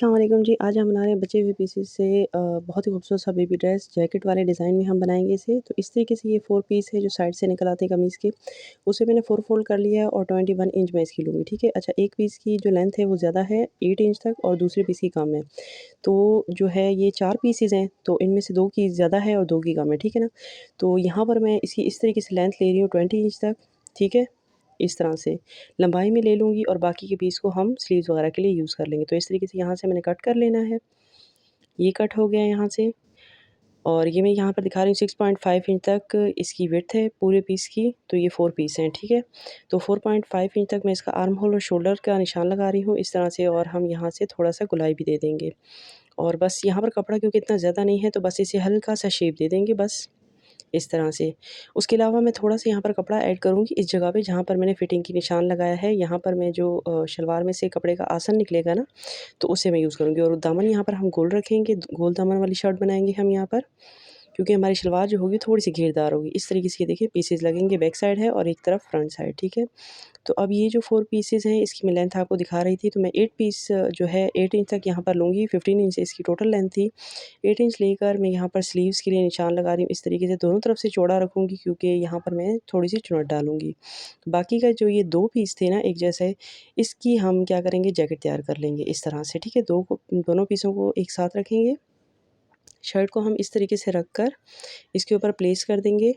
अस्सलाम वालेकुम जी। आज हम बना रहे हैं बचे हुए पीसेस से बहुत ही खूबसूरत सा बेबी ड्रेस जैकेट वाले डिज़ाइन में हम बनाएंगे इसे। तो इस तरीके से ये 4 पीस है जो साइड से निकल आते हैं कमीज़ के, उसे मैंने 4 फोल्ड कर लिया है और 21 इंच मैं इसकी लूँगी, ठीक है। अच्छा, एक पीस की जो लेंथ है वो ज़्यादा है 8 इंच तक और दूसरे पीस की कम है। तो जो है ये 4 पीसेज़ हैं, तो इनमें से 2 की ज़्यादा है और 2 की कम है, ठीक है ना। तो यहाँ पर मैं इसकी इस तरीके से लेंथ ले रही हूँ 20 इंच तक, ठीक है। इस तरह से लंबाई में ले लूँगी और बाकी के पीस को हम स्लीव्स वगैरह के लिए यूज़ कर लेंगे। तो इस तरीके से यहाँ से मैंने कट कर लेना है। ये कट हो गया यहाँ से और ये मैं यहाँ पर दिखा रही हूँ 6.5 इंच तक इसकी विड्थ है पूरे पीस की। तो ये 4 पीस हैं, ठीक है। तो 4.5 इंच तक मैं इसका आर्म होल और शोल्डर का निशान लगा रही हूँ इस तरह से, और हम यहाँ से थोड़ा-सा गोलाई भी दे देंगे। और बस यहाँ पर कपड़ा क्योंकि इतना ज़्यादा नहीं है तो बस इसे हल्का-सा शेप दे देंगे बस। इस तरह से। उसके अलावा मैं थोड़ा-सा यहाँ पर कपड़ा ऐड करूँगी इस जगह पे जहाँ पर मैंने फिटिंग की निशान लगाया है। यहाँ पर मैं जो शलवार में से कपड़े का आसन निकलेगा ना, तो उसे मैं यूज़ करूँगी और दामन यहाँ पर हम गोल रखेंगे, गोल दामन वाली शर्ट बनाएँगे हम यहाँ पर। क्योंकि हमारी शलवार जो होगी थोड़ी-सी घेरदार होगी। इस तरीके से ये देखिए पीसेज़ लगेंगे, बैक साइड है और एक तरफ फ्रंट साइड, ठीक है। तो अब ये जो 4 पीसेज़ हैं इसकी मैं लेंथ आपको दिखा रही थी, तो मैं 8 पीस जो है 8 इंच तक यहाँ पर लूँगी। 15 इंच इसकी टोटल लेंथ थी। 8 इंच लेकर मैं यहाँ पर स्लीव्स के लिए निशान लगा रही हूँ इस तरीके से, दोनों तरफ से चौड़ा रखूँगी क्योंकि यहाँ पर मैं थोड़ी-सी चुनट डालूँगी। बाकी का जो ये 2 पीस थे ना एक जैसे, इसकी हम क्या करेंगे जैकेट तैयार कर लेंगे इस तरह से, ठीक है। दोनों पीसों को एक साथ रखेंगे। शर्ट को हम इस तरीके से रख कर इसके ऊपर प्लेस कर देंगे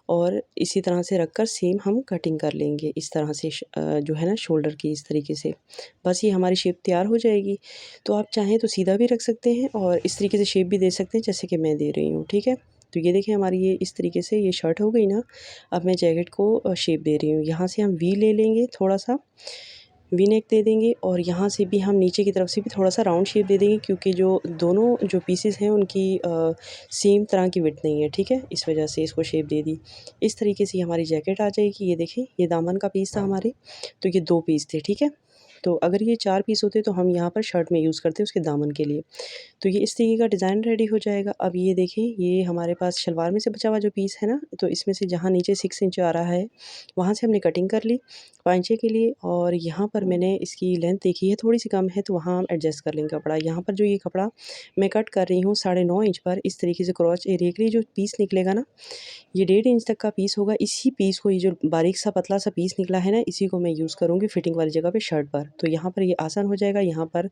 और इसी तरह से रख कर सेम हम कटिंग कर लेंगे इस तरह से जो है ना शोल्डर की इस तरीके से। बस ये हमारी शेप तैयार हो जाएगी। तो आप चाहें तो सीधा भी रख सकते हैं और इस तरीके से शेप भी दे सकते हैं जैसे कि मैं दे रही हूँ, ठीक है। तो ये देखिए हमारी ये इस तरीके से ये शर्ट हो गई ना। अब मैं जैकेट को शेप दे रही हूँ। यहाँ से हम वी ले लेंगे, थोड़ा-सा वी नेक दे देंगे और यहाँ से भी हम नीचे की तरफ से भी थोड़ा-सा राउंड शेप दे देंगे क्योंकि जो दोनों जो पीसेस हैं उनकी सेम तरह की विड्थ नहीं है, ठीक है? इस वजह से इसको शेप दे दी। इस तरीके से हमारी जैकेट आ जाएगी। ये देखिए, ये दामन का पीस था हमारे, तो ये 2 पीस थे, ठीक है? तो अगर ये 4 पीस होते तो हम यहाँ पर शर्ट में यूज़ करते उसके दामन के लिए। तो ये इस तरीके का डिज़ाइन रेडी हो जाएगा। अब ये देखें, ये हमारे पास शलवार में से बचा हुआ जो पीस है ना, तो इसमें से जहाँ नीचे 6 इंच आ रहा है, वहाँ से हमने कटिंग कर ली पाँचे के लिए और यहाँ पर मैंने इसकी लेंथ देखी है थोड़ी-सी कम है, तो वहाँ हम एडजस्ट कर लेंगे कपड़ा। यहाँ पर जो ये कपड़ा मैं कट कर रही हूँ 9.5 इंच पर, इस तरीके से क्रॉच एरिया के लिए जो पीस निकलेगा ना, ये 1.5 इंच तक का पीस होगा। इसी पीस को, ये जो बारीक सा पतला सा पीस निकला है ना, इसी को मैं यूज़ करूँगी फिटिंग वाली जगह पे शर्ट पर। तो यहाँ पर ये आसान हो जाएगा। यहाँ पर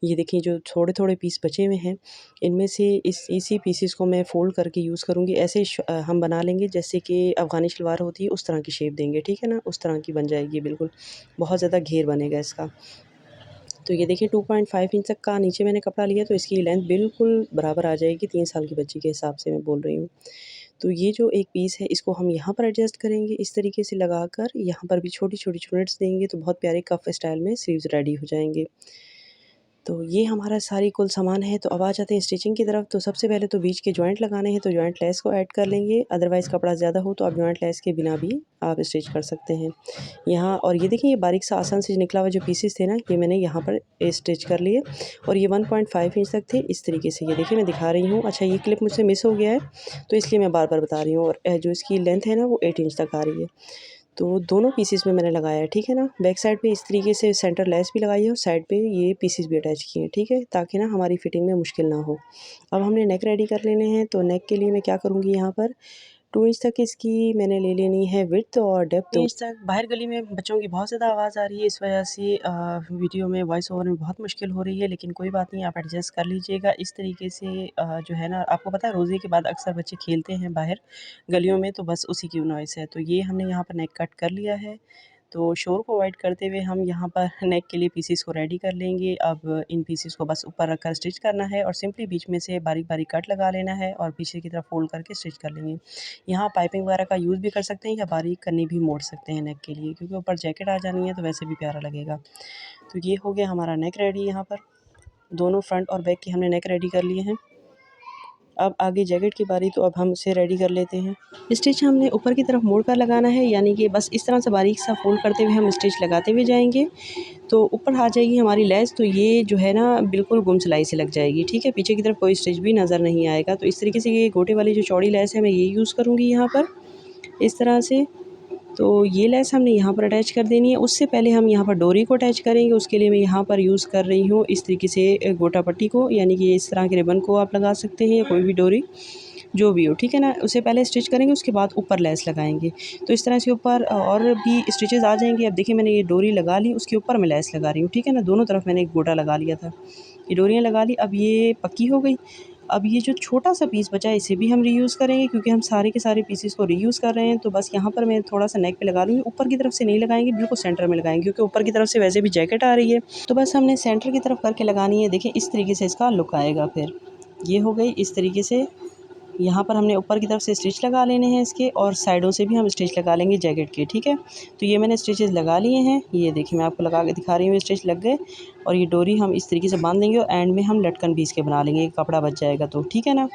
ये देखिए जो थोड़े-थोड़े पीस बचे हुए हैं, इनमें से इसी पीसेस को मैं फ़ोल्ड करके यूज़ करूँगी। ऐसे हम बना लेंगे जैसे कि अफ़गानी शलवार होती है उस तरह की शेप देंगे, ठीक है ना? उस तरह की बन जाएगी बिल्कुल, बहुत ज़्यादा घेर बनेगा इसका। तो ये देखिए 2.5 इंच तक का नीचे मैंने कपड़ा लिया, तो इसकी लेंथ बिल्कुल बराबर आ जाएगी 3 साल की बच्ची के हिसाब से मैं बोल रही हूँ। तो ये जो एक पीस है इसको हम यहाँ पर एडजस्ट करेंगे इस तरीके से लगाकर, यहाँ पर भी छोटी-छोटी चुन्नट्स देंगे तो बहुत प्यारे कफ स्टाइल में स्लीव्स रेडी हो जाएँगे। तो ये हमारा सारी कुल सामान है। तो अब आ जाते हैं स्टिचिंग की तरफ। तो सबसे पहले तो बीच के जॉइंट लगाने हैं, तो जॉइंट लेस को ऐड कर लेंगे। अदरवाइज़ कपड़ा ज़्यादा हो तो आप जॉइंट लेस के बिना भी आप स्टिच कर सकते हैं। यहाँ और ये देखिए, ये बारीक सा आसान से निकला हुआ जो पीसेस थे ना, ये मैंने यहाँ पर स्टिच कर लिए और ये 1.5 इंच तक थे इस तरीके से। ये देखिए मैं दिखा रही हूँ। अच्छा, ये क्लिप मुझसे मिस हो गया है, तो इसलिए मैं बार-बार बता रही हूँ और जो इसकी लेंथ है ना वो 8 इंच तक आ रही है। तो दोनों पीसेस में मैंने लगाया है, ठीक है ना। बैक साइड पे इस तरीके से सेंटर लेस भी लगाई है और साइड पे ये पीसेस भी अटैच किए हैं, ठीक है, ताकि ना हमारी फिटिंग में मुश्किल ना हो। अब हमने नेक रेडी कर लेने हैं, तो नेक के लिए मैं क्या करूँगी, यहाँ पर 2 इंच तक इसकी मैंने ले लेनी है विड्थ और डेप्थ 2 इंच तक। बाहर गली में बच्चों की बहुत ज़्यादा आवाज़ आ रही है, इस वजह से वीडियो में वॉइस ओवर में बहुत मुश्किल हो रही है, लेकिन कोई बात नहीं, आप एडजस्ट कर लीजिएगा। इस तरीके से जो है ना, आपको पता है रोज़े के बाद अक्सर बच्चे खेलते हैं बाहर गलियों में, तो बस उसी की नॉइस है। तो ये हमने यहाँ पर नेक कट कर लिया है। तो शोर को अवॉइड करते हुए हम यहाँ पर नेक के लिए पीसेस को रेडी कर लेंगे। अब इन पीसेस को बस ऊपर रखकर स्टिच करना है और सिंपली बीच में से बारीक-बारीक कट लगा लेना है और पीछे की तरफ फ़ोल्ड करके स्टिच कर लेंगे। यहाँ पाइपिंग वगैरह का यूज़ भी कर सकते हैं या बारीक करनी भी मोड़ सकते हैं नेक के लिए, क्योंकि ऊपर जैकेट आ जानी है तो वैसे भी प्यारा लगेगा। तो ये हो गया हमारा नेक रेडी। यहाँ पर दोनों फ्रंट और बैक की हमने नेक रेडी कर लिए हैं। अब आगे जैकेट की बारी, तो अब हम इसे रेडी कर लेते हैं। स्टिच हमने ऊपर की तरफ मोड़ कर लगाना है, यानी कि बस इस तरह से बारीक सा फ़ोल्ड करते हुए हम स्टिच लगाते हुए जाएंगे। तो ऊपर आ जाएगी हमारी लेस, तो ये जो है ना बिल्कुल गुम सिलाई से लग जाएगी, ठीक है। पीछे की तरफ कोई स्टिच भी नज़र नहीं आएगा। तो इस तरीके से ये गोटे वाली जो चौड़ी लेस है मैं ये यूज़ करूँगी यहाँ पर इस तरह से। तो ये लेस हमने यहाँ पर अटैच कर देनी है। उससे पहले हम यहाँ पर डोरी को अटैच करेंगे। उसके लिए मैं यहाँ पर यूज़ कर रही हूँ इस तरीके से गोटा पट्टी को, यानी कि इस तरह के रिबन को आप लगा सकते हैं या कोई भी डोरी जो भी हो, ठीक है ना। उसे पहले स्टिच करेंगे, उसके बाद ऊपर लेस लगाएंगे। तो इस तरह से ऊपर और भी स्टिचेस आ जाएंगे। अब देखिए मैंने ये डोरी लगा ली, उसके ऊपर मैं लेस लगा रही हूँ, ठीक है ना। दोनों तरफ मैंने एक गोटा लगा लिया था, ये डोरियाँ लगा ली। अब ये पक्की हो गई। अब ये जो छोटा सा पीस बचा है इसे भी हम रीयूज़ करेंगे, क्योंकि हम सारे के सारे पीसेस को रीयूज़ कर रहे हैं। तो बस यहाँ पर मैं थोड़ा सा नेक पे लगा लूँगी, ऊपर की तरफ से नहीं लगाएंगे, बिल्कुल सेंटर में लगाएंगे, क्योंकि ऊपर की तरफ से वैसे भी जैकेट आ रही है। तो बस हमने सेंटर की तरफ करके लगानी है। देखिए इस तरीके से इसका लुक आएगा। फिर ये हो गई इस तरीके से। यहाँ पर हमने ऊपर की तरफ से स्टिच लगा लेने हैं इसके, और साइडों से भी हम स्टिच लगा लेंगे जैकेट के, ठीक है। तो ये मैंने स्टिचेस लगा लिए हैं। ये देखिए मैं आपको लगा के दिखा रही हूँ, स्टिच लग गए। और ये डोरी हम इस तरीके से बांध देंगे और एंड में हम लटकन भी इसके बना लेंगे, कपड़ा बच जाएगा तो, ठीक है ना।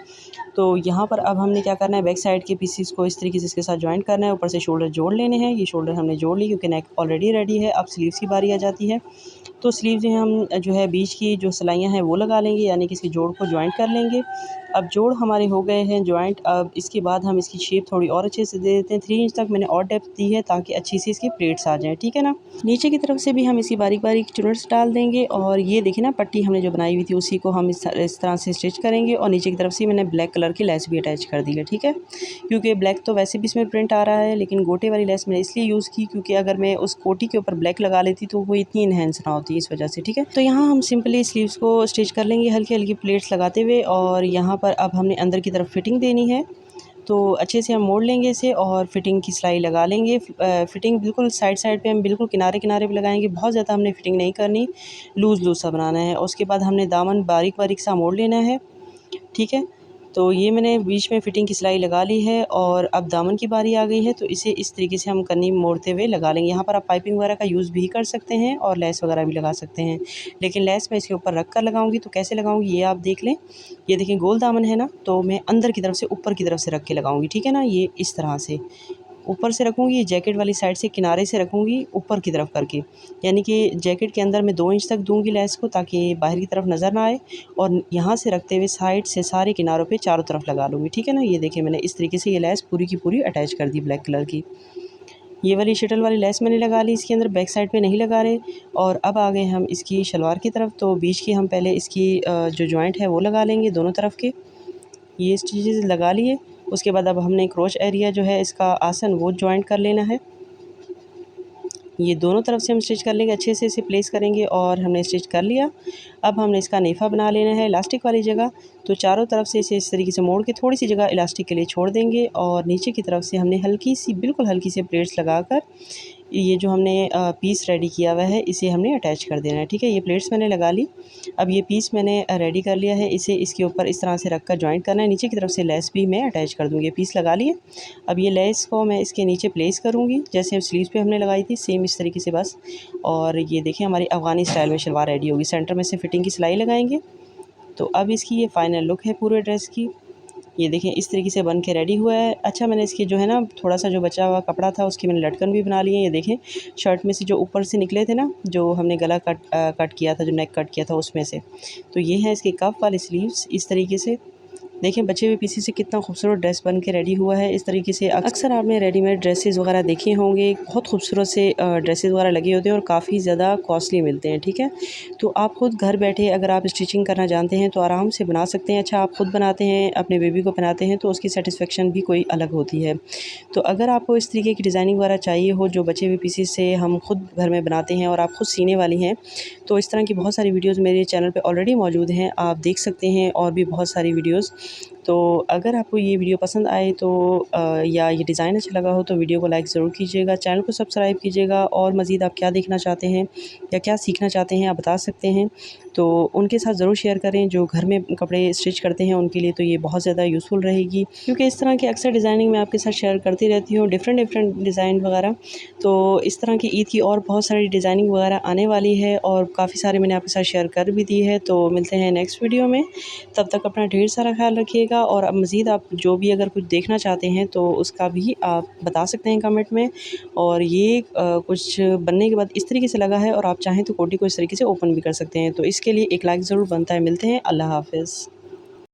तो यहाँ पर अब हमने क्या करना है, बैक साइड के पीसेस को इस तरीके से इसके साथ जॉइंट करना है। ऊपर से शोल्डर जोड़ लेने हैं। ये शोल्डर हमने जोड़ ली, क्योंकि नेक ऑलरेडी रेडी है। अब स्लीव्स की बारी आ जाती है। तो स्लीव जो है हम जो है बीच की जो सिलाइयाँ हैं वो लगा लेंगे, यानी कि इसकी जोड़ को जॉइंट कर लेंगे। अब जोड़ हमारे हो गए हैं जॉइंट। अब इसके बाद हम इसकी शेप थोड़ी और अच्छे से दे देते हैं। 3 इंच तक मैंने और डेप्थ दी है, ताकि अच्छी सी इसकी प्लेट्स आ जाएँ, ठीक है ना। नीचे की तरफ से भी हम इसकी बारीक बारीक चुनट्स डाल देंगे। और ये देखिए ना, पट्टी हमने जो बनाई हुई थी उसी को हम इस तरह से स्टिच करेंगे। और नीचे की तरफ से मैंने ब्लैक कलर की लेस भी अटैच कर दी है, ठीक है। क्योंकि ब्लैक तो वैसे भी इसमें प्रिंट आ रहा है, लेकिन गोटे वाली लेस मैंने इसलिए यूज़ की क्योंकि अगर मैं उस कोटी के ऊपर ब्लैक लगा लेती तो वो इतनी इन्हेंस ना होती, इस वजह से, ठीक है। तो यहाँ हम सिंपली स्लीव्स को स्टिच कर लेंगे हल्की हल्की प्लेट्स लगाते हुए। और यहाँ पर अब हमने अंदर की तरफ फिटिंग देनी है, तो अच्छे से हम मोड़ लेंगे इसे और फिटिंग की सिलाई लगा लेंगे। फिटिंग बिल्कुल साइड साइड पे हम बिल्कुल किनारे किनारे पे लगाएंगे, बहुत ज़्यादा हमने फिटिंग नहीं करनी, लूज़ लूज़ सा बनाना है। उसके बाद हमने दामन बारीक बारीक सा मोड़ लेना है, ठीक है। तो ये मैंने बीच में फ़िटिंग की सिलाई लगा ली है। और अब दामन की बारी आ गई है, तो इसे इस तरीके से हम कन्नी मोड़ते हुए लगा लेंगे। यहाँ पर आप पाइपिंग वगैरह का यूज़ भी कर सकते हैं और लेस वगैरह भी लगा सकते हैं, लेकिन लेस मैं इसके ऊपर रख कर लगाऊंगी। तो कैसे लगाऊंगी ये आप देख लें। ये देखें गोल दामन है ना, तो मैं अंदर की तरफ से ऊपर की तरफ से रख के लगाऊंगी, ठीक है ना। ये इस तरह से ऊपर से रखूँगी, जैकेट वाली साइड से किनारे से रखूँगी ऊपर की तरफ करके, यानी कि जैकेट के अंदर मैं 2 इंच तक दूँगी लेस को, ताकि बाहर की तरफ नज़र ना आए। और यहाँ से रखते हुए साइड से सारे किनारों पे चारों तरफ लगा लूँगी, ठीक है ना। ये देखिए मैंने इस तरीके से ये लेस पूरी की पूरी अटैच कर दी ब्लैक कलर की। ये वाली शटल वाली लेस मैंने लगा ली इसके अंदर, बैक साइड पे नहीं लगा रहे। और अब आ गए हम इसकी शलवार की तरफ। तो बीच की हम पहले इसकी जो जॉइंट है वो लगा लेंगे दोनों तरफ के। ये स्टिचेस लगा लिए। उसके बाद अब हमने क्रोच एरिया जो है इसका आसन वो जॉइंट कर लेना है। ये दोनों तरफ से हम स्टिच कर लेंगे, अच्छे से इसे प्लेस करेंगे। और हमने स्टिच कर लिया। अब हमने इसका नेफा बना लेना है इलास्टिक वाली जगह। तो चारों तरफ से इसे इस तरीके से मोड़ के थोड़ी सी जगह इलास्टिक के लिए छोड़ देंगे। और नीचे की तरफ से हमने हल्की सी बिल्कुल हल्की सी प्लेट्स लगाकर ये जो हमने पीस रेडी किया हुआ है इसे हमने अटैच कर देना है, ठीक है। ये प्लेट्स मैंने लगा ली। अब ये पीस मैंने रेडी कर लिया है, इसे इसके ऊपर इस तरह से रख कर जॉइंट करना है। नीचे की तरफ से लेस भी मैं अटैच कर दूँगी। ये पीस लगा लिए। अब ये लेस को मैं इसके नीचे प्लेस करूँगी, जैसे स्लीव्स पे हमने लगाई थी सेम इस तरीके से बस। और ये देखिए हमारी अफ़गानी स्टाइल में शलवार रेडी होगी। सेंटर में से फिटिंग की सिलाई लगाएंगे। तो अब इसकी ये फ़ाइनल लुक है पूरे ड्रेस की। ये देखें इस तरीके से बन के रेडी हुआ है। अच्छा मैंने इसके जो है ना थोड़ा सा जो बचा हुआ कपड़ा था उसकी मैंने लटकन भी बना लिए हैं। ये देखें शर्ट में से जो ऊपर से निकले थे ना, जो हमने गला कट किया था, जो नेक कट किया था उसमें से। तो ये है इसके कफ वाले स्लीव्स इस तरीके से। देखें बचे हुए पीसी से कितना खूबसूरत ड्रेस बन के रेडी हुआ है। इस तरीके से अक्सर आपने रेडीमेड ड्रेसेस वगैरह देखे होंगे, बहुत खूबसूरत से ड्रेसेस वगैरह लगे होते हैं और काफ़ी ज़्यादा कॉस्टली मिलते हैं, ठीक है। तो आप खुद घर बैठे अगर आप स्टिचिंग करना जानते हैं तो आराम से बना सकते हैं। अच्छा आप खुद बनाते हैं, अपने बेबी को पहनाते हैं तो उसकी सेटिस्फेक्शन भी कोई अलग होती है। तो अगर आपको इस तरीके की डिज़ाइनिंग वगैरह चाहिए हो जो बचे हुए पीसेस से हम खुद घर में बनाते हैं और आप खुद सीने वाली हैं, तो इस तरह की बहुत सारी वीडियोज़ मेरे चैनल पे ऑलरेडी मौजूद हैं, आप देख सकते हैं। और भी बहुत सारी वीडियोज़। तो अगर आपको ये वीडियो पसंद आए तो या ये डिज़ाइन अच्छा लगा हो तो वीडियो को लाइक ज़रूर कीजिएगा, चैनल को सब्सक्राइब कीजिएगा। और मज़ीद आप क्या देखना चाहते हैं या क्या सीखना चाहते हैं आप बता सकते हैं, तो उनके साथ ज़रूर शेयर करें। जो घर में कपड़े स्टिच करते हैं उनके लिए तो ये बहुत ज़्यादा यूज़फुल रहेगी, क्योंकि इस तरह की अक्सर डिज़ाइनिंग मैं आपके साथ शेयर करती रहती हूँ, डिफरेंट डिफरेंट डिज़ाइन वगैरह। तो इस तरह की ईद की और बहुत सारी डिज़ाइनिंग वगैरह आने वाली है और काफ़ी सारे मैंने आपके साथ शेयर कर भी दी है। तो मिलते हैं नेक्स्ट वीडियो में, तब तक अपना ढेर सारा ख्याल रखिएगा। और अब मज़ीद आप जो भी अगर कुछ देखना चाहते हैं तो उसका भी आप बता सकते हैं कमेंट में। और ये कुछ बनने के बाद इस तरीके से लगा है और आप चाहें तो कोटी को इस तरीके से ओपन भी कर सकते हैं। तो इसके लिए एक लाइक ज़रूर बनता है। मिलते हैं, अल्लाह हाफ़िज़।